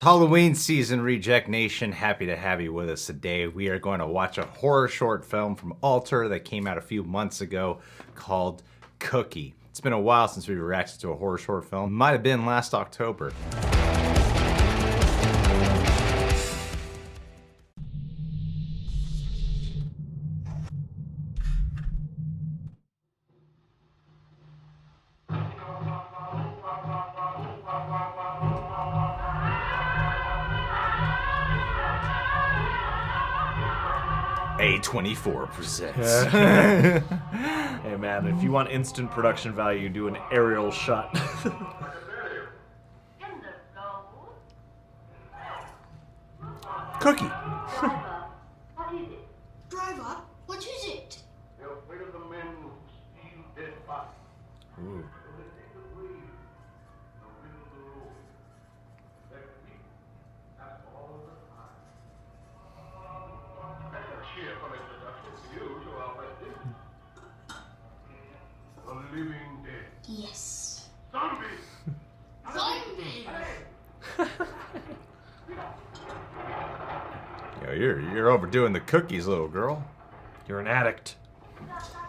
Halloween season, Reject Nation. Happy to have you with us today. We are going to watch a horror short film from Alter that came out a few months ago called Kookie. It's been a while since we reacted to a horror short film. Might have been last October. A24 presents. Hey man, if you want instant production value, do an aerial shot. Kookie. What is it? Driver, what is it? They're afraid of the men who steal dead bodies. Ooh. So they take the grave, the middle of the road. That week, that's all the time. That's a cheerful introduction to you to our resident. The living dead. Yes. Zombies! Zombie! Yo, you're overdoing the cookies, little girl. You're an addict.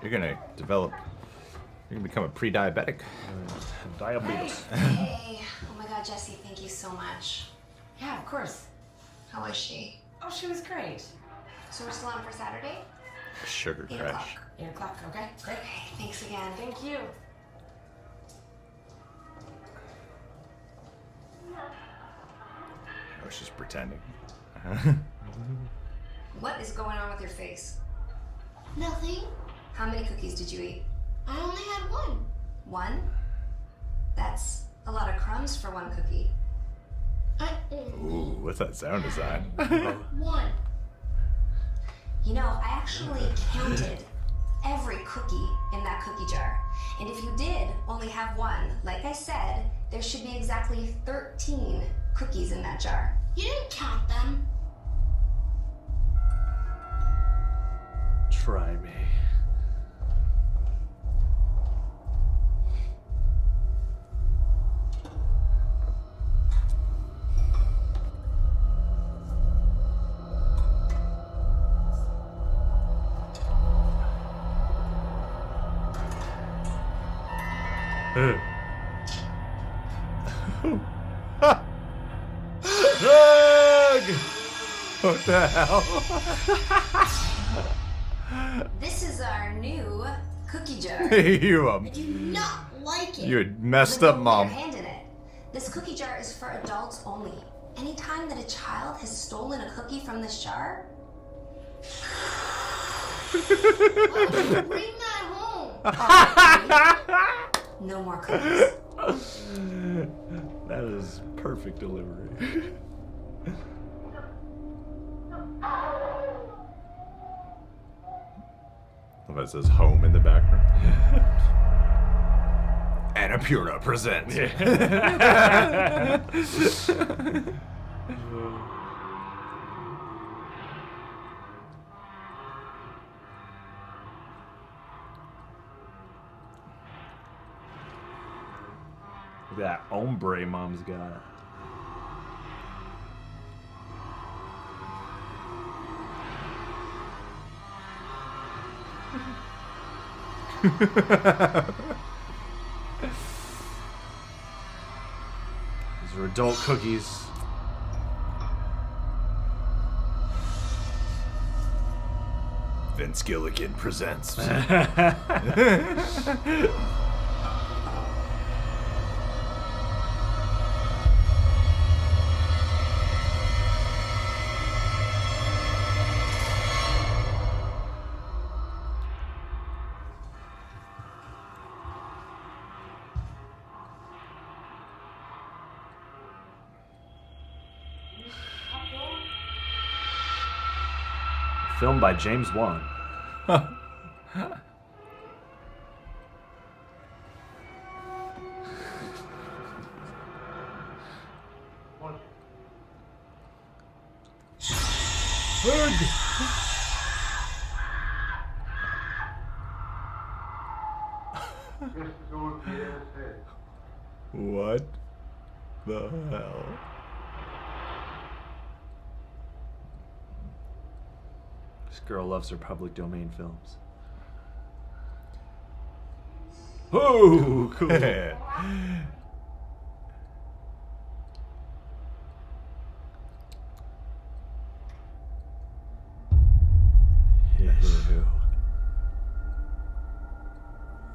You're gonna become a pre-diabetic. Diabetes. Hey, oh my god, Jessie, thank you so much. Yeah, of course. How was she? Oh, she was great. So we're still on for Saturday? Sugar 8 crash. o'clock. 8 o'clock, okay? Great. Okay, thanks again. Thank you. Oh, she's pretending. What is going on with your face? Nothing. How many cookies did you eat? I only had one. One? That's a lot of crumbs for one cookie. Ooh, what's that sound design? One. You know, I actually counted every cookie in that cookie jar. And if you did only have one, like I said, there should be exactly 13 cookies in that jar. You didn't count them. Try me. What the hell? This is our new cookie jar. you I do not like it. you had messed Then up, don't put Mom. your hand in it. This cookie jar is for adults only. Anytime that a child has stolen a cookie from this jar, Bring that home. no more cookies. That is perfect delivery. It says home in the background. Annapurna presents. That ombre mom's got. These are adult cookies. Vince Gilligan presents. Filmed by James Wan. What the hell? This girl loves her public domain films. Oh, cool.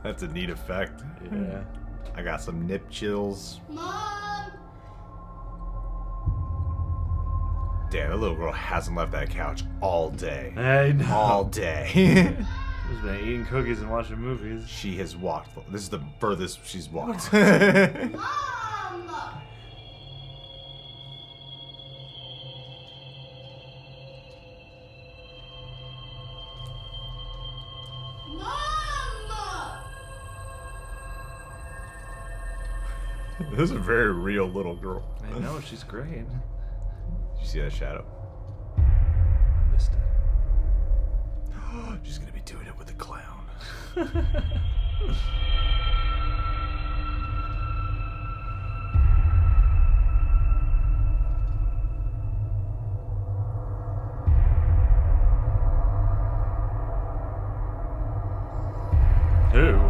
That's a neat effect. Yeah. I got some nip chills. Mom! Damn, that little girl hasn't left that couch all day. I know. All day. She's been eating cookies and watching movies. She has walked. This is the furthest she's walked. Mom! Mom! This is a very real little girl. I know, she's great. Did you see that shadow? I missed it. She's gonna be doing it with a clown. Who?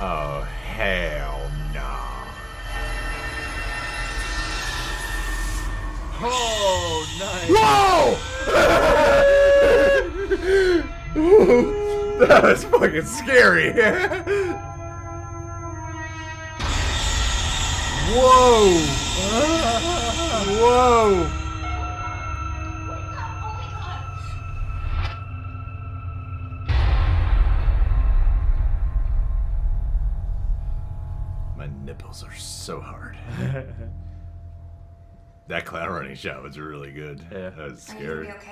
Oh, hell nah. Oh, nice. Whoa! That was fucking scary. Whoa! Whoa! My nipples are so hard. That clown running shot was really good. Yeah. That was Are you scary. gonna be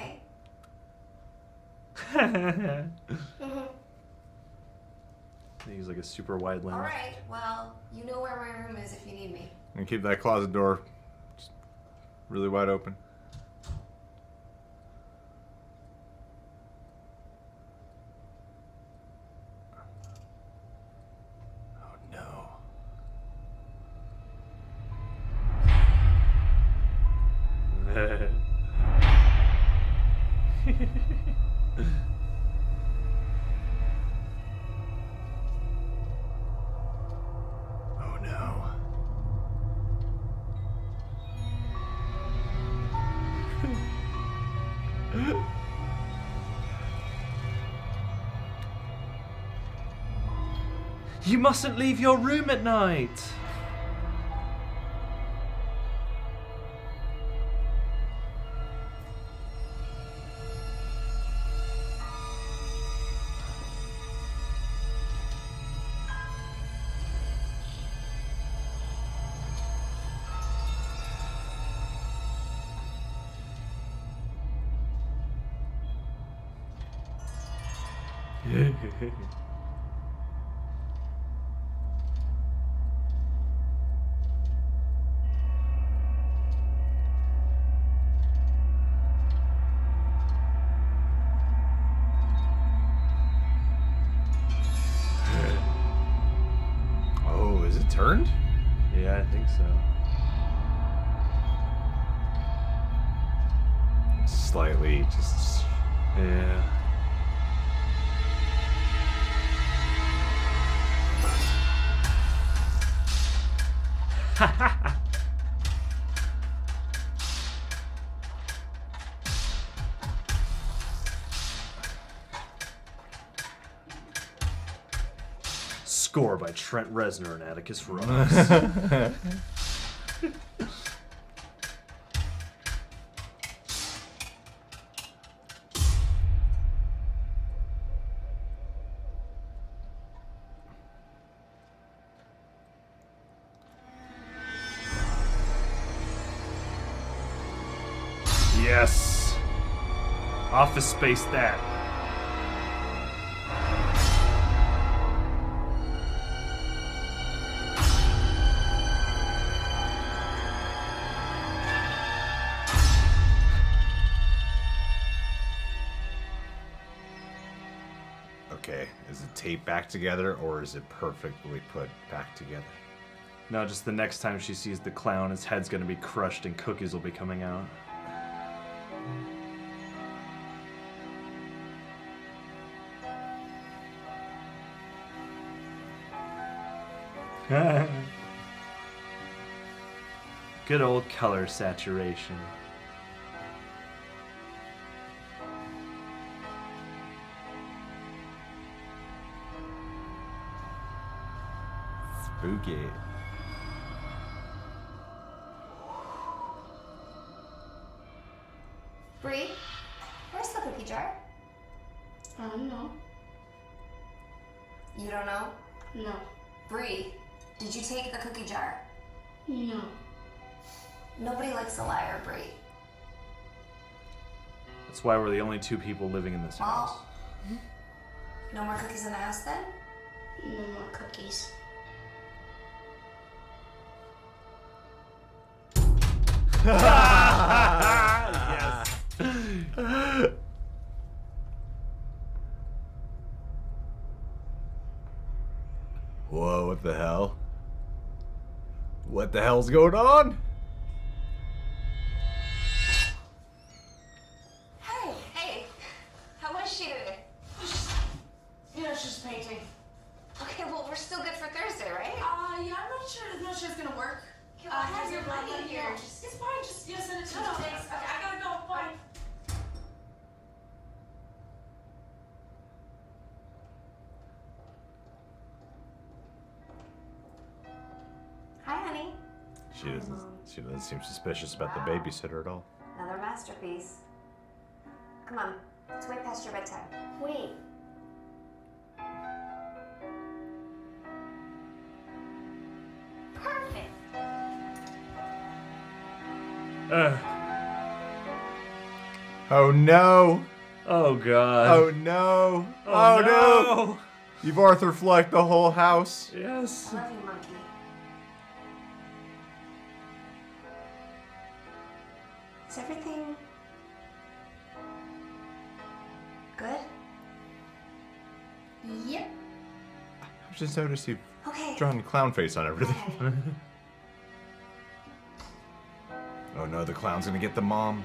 okay? He's like a super wide lens. All right. Well, you know where my room is if you need me. And keep that closet door just really wide open. Oh no. Oh no. You mustn't leave your room at night. Oh, is it turned? Yeah, I think so. Slightly, just. Yeah. Score by Trent Reznor and Atticus Ross. Yes. Office Space that. tape back together, or is it perfectly put back together? No, just the next time she sees the clown, his head's gonna be crushed and cookies will be coming out. Good old color saturation. Spooky. Bree, where's the cookie jar? I don't know. You don't know? No. Bree, did you take the cookie jar? No. Nobody likes a liar, Bree. That's why we're the only two people living in this house. Oh. No more cookies in the house then? No more cookies. Yes. Whoa, what the hell? What the hell's going on? Hey, how was she today? You know, she's painting. Okay, well, we're still good for Thursday, right? Yeah, I'm not sure. No, she's gonna work. Okay, well, I have Here's your your money money here. here. It's fine. Just send it to me. Thanks. Okay, I gotta go. Bye. Hi, honey. She doesn't seem suspicious about the babysitter at all. Another masterpiece. Come on, it's way past your bedtime. Wait. Perfect. Oh no! Oh god. Oh no! Oh, no! You've Arthur Fleck the whole house. Yes. I love you, monkey. Is everything good? Yep. I've just noticed you've Okay. drawn a clown face on everything. Okay. Oh no, the clown's gonna get the mom.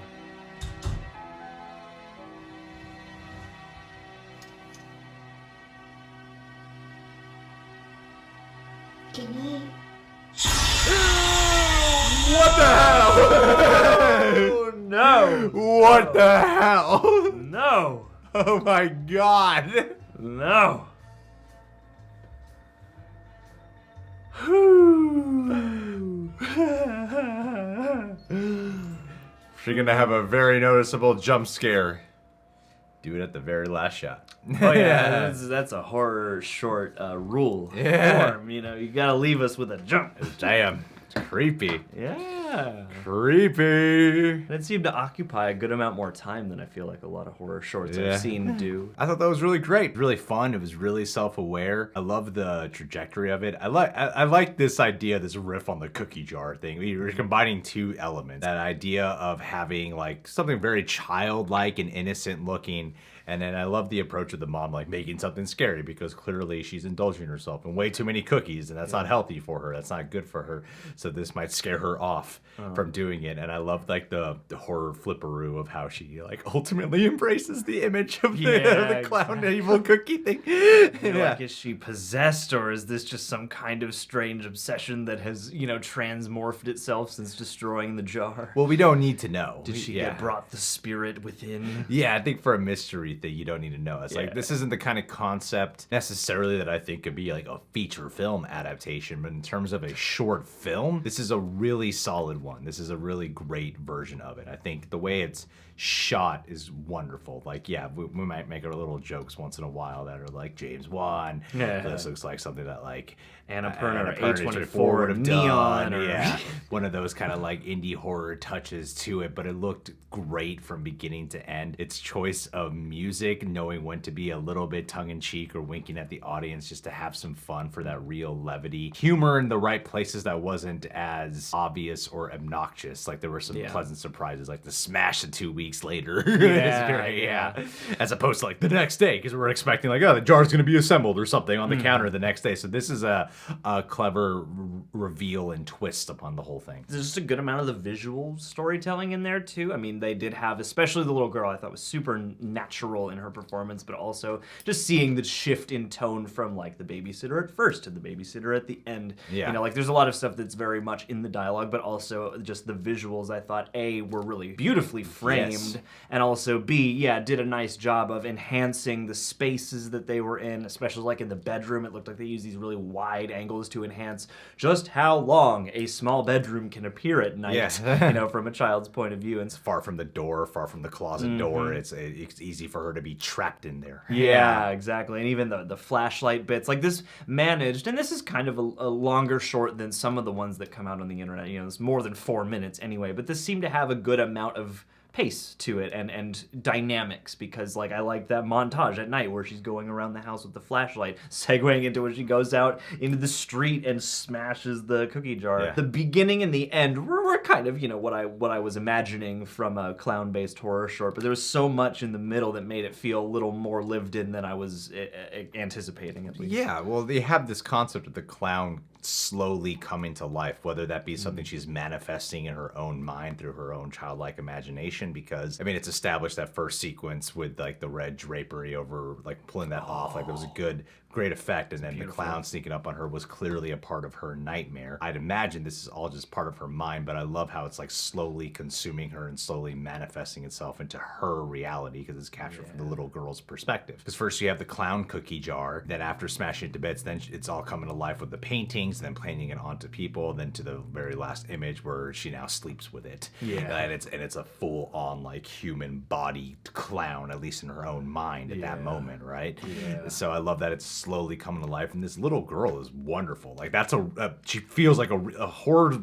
Can you? What the hell? Oh no. What the hell? No. Oh my god. No. She's gonna have a very noticeable jump scare. Do it at the very last shot. Oh yeah, that's a horror short rule. Yeah. Form, you know, you gotta leave us with a jump. Damn. It's creepy. Yeah. Creepy. And it seemed to occupy a good amount more time than I feel like a lot of horror shorts Yeah. I've seen do. I thought that was really great, really fun. It was really self-aware. I love the trajectory of it. I like this idea, this riff on the cookie jar thing. We were combining two elements. That idea of having like something very childlike and innocent looking. And then I love the approach of the mom, like making something scary because clearly she's indulging herself in way too many cookies, and that's not healthy for her. That's not good for her. So this might scare her off from doing it. And I love like the horror flipperoo of how she like ultimately embraces the image of the clown exactly. evil cookie thing. You know, Yeah. like, is she possessed, or is this just some kind of strange obsession that has, you know, transmorphed itself since destroying the jar? Well, we don't need to know. Did she Yeah. get brought the spirit within? Yeah, I think for a mystery thing, you don't need to know. It's like, Yeah. this isn't the kind of concept necessarily that I think could be like a feature film adaptation, but in terms of a short film, this is a really solid one. This is a really great version of it. I think the way it's shot is wonderful. Like, yeah, we might make our little jokes once in a while that are like James Wan. Yeah. This looks like something that like Annapurna or Annapurna A24 would have Neon done. or- Yeah, one of those kind of like indie horror touches to it, but it looked great from beginning to end. Its choice of music, knowing when to be a little bit tongue-in-cheek or winking at the audience just to have some fun for that real levity. Humor in the right places that wasn't as obvious or obnoxious. Like there were some Yeah. pleasant surprises, like the smash it 2 weeks later. Yeah, It's great, yeah. As opposed to like the next day, because we're expecting like, oh, the jar's going to be assembled or something on the counter the next day. So this is a clever reveal and twist upon the whole thing. There's just a good amount of the visual storytelling in there too. I mean, they did have, especially the little girl, I thought was super natural in her performance, but also just seeing the shift in tone from like the babysitter at first to the babysitter at the end. Yeah. You know, like there's a lot of stuff that's very much in the dialogue, but also just the visuals I thought A, were really beautifully framed, Yes. and also B, yeah, did a nice job of enhancing the spaces that they were in, especially like in the bedroom. It looked like they used these really wide angles to enhance just how long a small bedroom can appear at night, Yeah. you know, from a child's point of view. And Far from the door, far from the closet door. It's easy for her to be trapped in there. yeah, exactly. And even the flashlight bits, like this managed, and this is kind of a longer short than some of the ones that come out on the internet. You know, it's more than 4 minutes anyway, but this seemed to have a good amount of pace to it and dynamics, because like I like that montage at night where she's going around the house with the flashlight, segueing into when she goes out into the street and smashes the cookie jar. Yeah. The beginning and the end were kind of, you know, what I was imagining from a clown-based horror short, but there was so much in the middle that made it feel a little more lived in than I was anticipating, at least. Yeah, well, they have this concept of the clown slowly coming to life, whether that be something she's manifesting in her own mind through her own childlike imagination, because I mean it's established that first sequence with like the red drapery over, like pulling that off, like it was a great effect, and then the clown sneaking up on her was clearly a part of her nightmare. I'd imagine this is all just part of her mind, but I love how it's like slowly consuming her and slowly manifesting itself into her reality, because it's captured from the little girl's perspective. Because first you have the clown cookie jar, then after smashing it to bits, then it's all coming to life with the paintings, then painting it onto people, then to the very last image where she now sleeps with it. Yeah. And it's a full on like human body clown, at least in her own mind at that moment, right? Yeah. So I love that it's slowly coming to life, and this little girl is wonderful. Like that's she feels like a horror.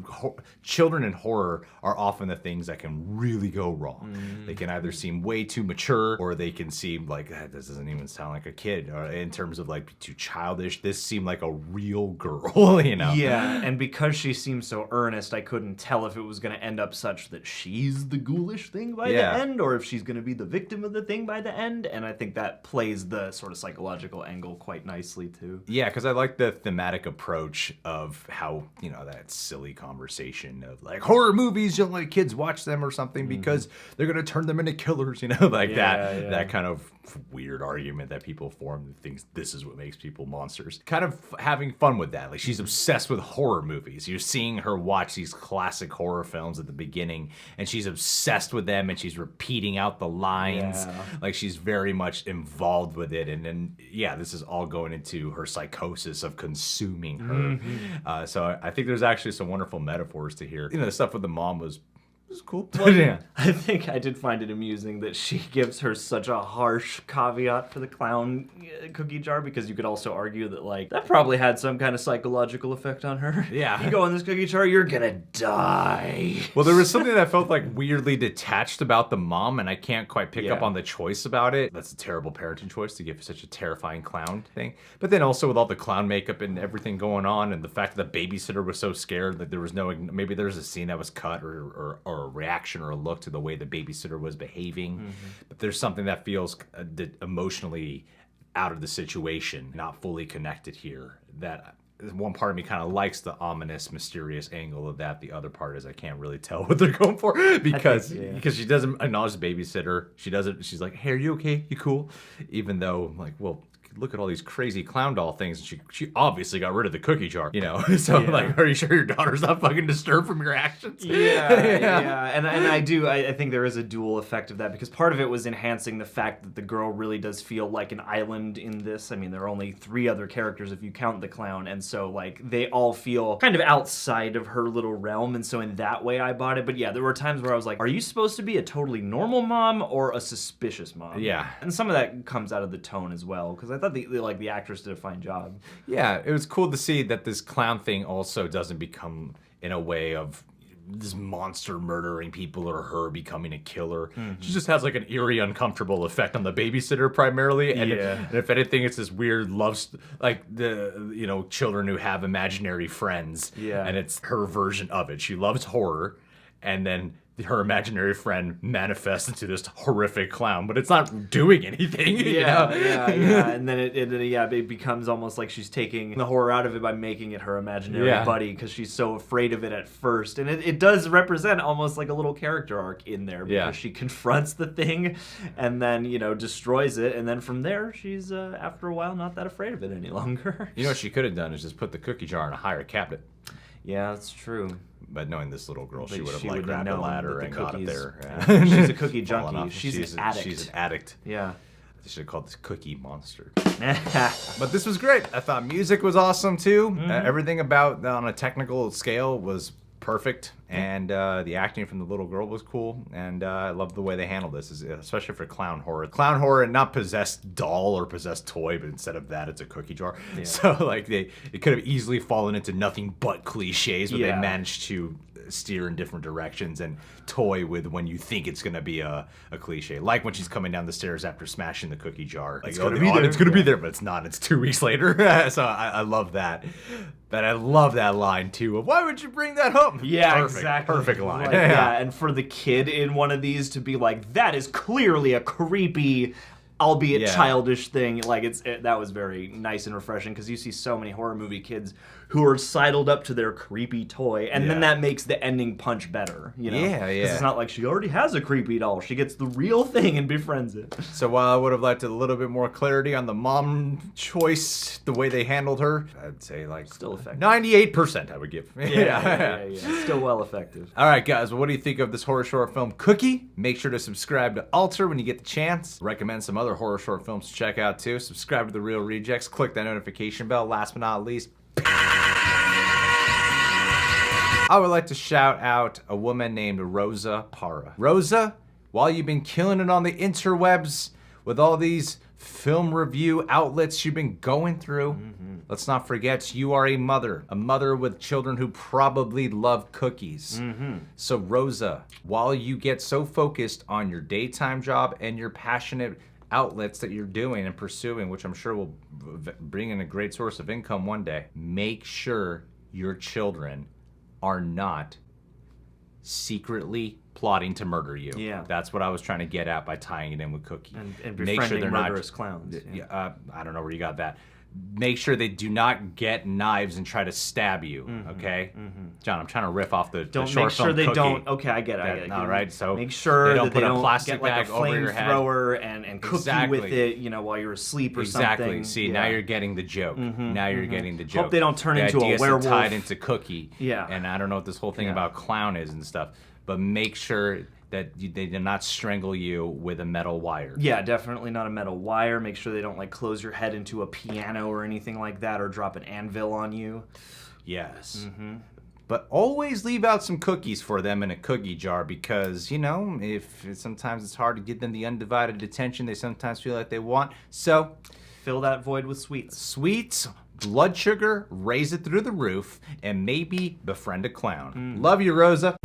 Children in horror are often the things that can really go wrong. They can either seem way too mature, or they can seem like this doesn't even sound like a kid, or in terms of like too childish. This seemed like a real girl, you know? Yeah, and because she seemed so earnest, I couldn't tell if it was going to end up such that she's the ghoulish thing by the end, or if she's going to be the victim of the thing by the end. And I think that plays the sort of psychological angle quite nicely too. Yeah, because I like the thematic approach of how, you know, that silly conversation of like horror movies, you don't let kids watch them or something because they're going to turn them into killers, you know, like that kind of weird argument that people form that thinks this is what makes people monsters. Kind of having fun with that. Like she's obsessed with horror movies. You're seeing her watch these classic horror films at the beginning, and she's obsessed with them, and she's repeating out the lines. Yeah. Like she's very much involved with it, and then this is all going into her psychosis of consuming her. So I think there's actually some wonderful metaphors to hear. You know, the stuff with the mom was cool. Yeah. I think I did find it amusing that she gives her such a harsh caveat for the clown cookie jar, because you could also argue that like that probably had some kind of psychological effect on her. Yeah. You go in this cookie jar, you're gonna die. Well, there was something that felt like weirdly detached about the mom, and I can't quite pick up on the choice about it. That's a terrible parenting choice to give such a terrifying clown thing. But then also with all the clown makeup and everything going on, and the fact that the babysitter was so scared that there was no, maybe there was a scene that was cut or a reaction or a look to the way the babysitter was behaving. But there's something that feels emotionally out of the situation, not fully connected here, that one part of me kind of likes the ominous, mysterious angle of that. The other part is I can't really tell what they're going for because she doesn't acknowledge the babysitter. She doesn't. She's like, "Hey, are you okay? You cool?" Even though, like, well, look at all these crazy clown doll things. And she obviously got rid of the cookie jar, you know? So, like, are you sure your daughter's not fucking disturbed from your actions? Yeah. And I think there is a dual effect of that, because part of it was enhancing the fact that the girl really does feel like an island in this. I mean, there are only 3 other characters if you count the clown, and so, like, they all feel kind of outside of her little realm, and so in that way I bought it. But yeah, there were times where I was like, are you supposed to be a totally normal mom or a suspicious mom? Yeah. And some of that comes out of the tone as well, because I thought the actress did a fine job. Yeah, it was cool to see that this clown thing also doesn't become in a way of this monster murdering people or her becoming a killer. She just has like an eerie, uncomfortable effect on the babysitter primarily. And, and if anything, it's this weird like the children who have imaginary friends. Yeah. And it's her version of it. She loves horror, and then her imaginary friend manifests into this horrific clown, but it's not doing anything. Yeah. And then it becomes almost like she's taking the horror out of it by making it her imaginary buddy, because she's so afraid of it at first. And it does represent almost like a little character arc in there, because she confronts the thing and then, destroys it. And then from there, she's, after a while, not that afraid of it any longer. You know what she could have done is just put the cookie jar in a higher cabinet. Yeah, that's true. But knowing this little girl, she But would have she like would have grabbed a known ladder that and the got it cookies- there. She's a cookie Fallen junkie. off. She's an addict. She's an addict. Yeah. They should have called this Cookie Monster. But this was great. I thought music was awesome too. Everything about on a technical scale was perfect, and the acting from the little girl was cool, and I love the way they handled this, especially for clown horror. Clown horror, and not possessed doll or possessed toy, but instead of that, it's a cookie jar. Yeah. So like it could have easily fallen into nothing but cliches, but they managed to steer in different directions and toy with when you think it's gonna be a cliche, like when she's coming down the stairs after smashing the cookie jar. Like, it's gonna be there. It's gonna be there, but it's not. It's 2 weeks later. So I love that. But I love that line too of, why would you bring that home? Yeah, Perfect, exactly. Perfect line. Like, and for the kid in one of these to be like, that is clearly a creepy, albeit childish thing. Like that was very nice and refreshing, because you see so many horror movie kids who are sidled up to their creepy toy, and then that makes the ending punch better. Yeah. Because it's not like she already has a creepy doll; she gets the real thing and befriends it. So while I would have liked a little bit more clarity on the mom choice, the way they handled her, I'd say like Still effective. 98% I would give. Yeah. Still well effective. All right, guys, well, what do you think of this horror short film, Cookie? Make sure to subscribe to Alter when you get the chance. Recommend some other horror short films to check out, too. Subscribe to The Real Rejects. Click that notification bell. Last but not least, I would like to shout out a woman named Rosa Para. Rosa, while you've been killing it on the interwebs with all these film review outlets you've been going through, let's not forget you are a mother with children who probably love cookies. So Rosa, while you get so focused on your daytime job and your passionate outlets that you're doing and pursuing, which I'm sure will bring in a great source of income one day, make sure your children are not secretly plotting to murder you. Yeah. That's what I was trying to get at by tying it in with Cookie. And befriending murderous clowns. I don't know where you got that. Make sure they do not get knives and try to stab you, okay? John, I'm trying to riff off the Don't short make sure film they Cookie. don't. Okay, I get it. All right, so make sure they don't that put they a don't plastic get like bag a over your head. flamethrower and cook you with it, while you're asleep or Exactly. something. See, now you're getting the joke. Now you're getting the joke. Hope they don't turn the into a idea is werewolf. to tie it into Cookie. Yeah. And I don't know what this whole thing about clown is and stuff, but make sure that they do not strangle you with a metal wire. Yeah, definitely not a metal wire. Make sure they don't like close your head into a piano or anything like that, or drop an anvil on you. Yes. But always leave out some cookies for them in a cookie jar, because, if sometimes it's hard to give them the undivided attention they sometimes feel like they want. So Fill that void with sweets. Sweets, blood sugar, raise it through the roof, and maybe befriend a clown. Love you, Rosa.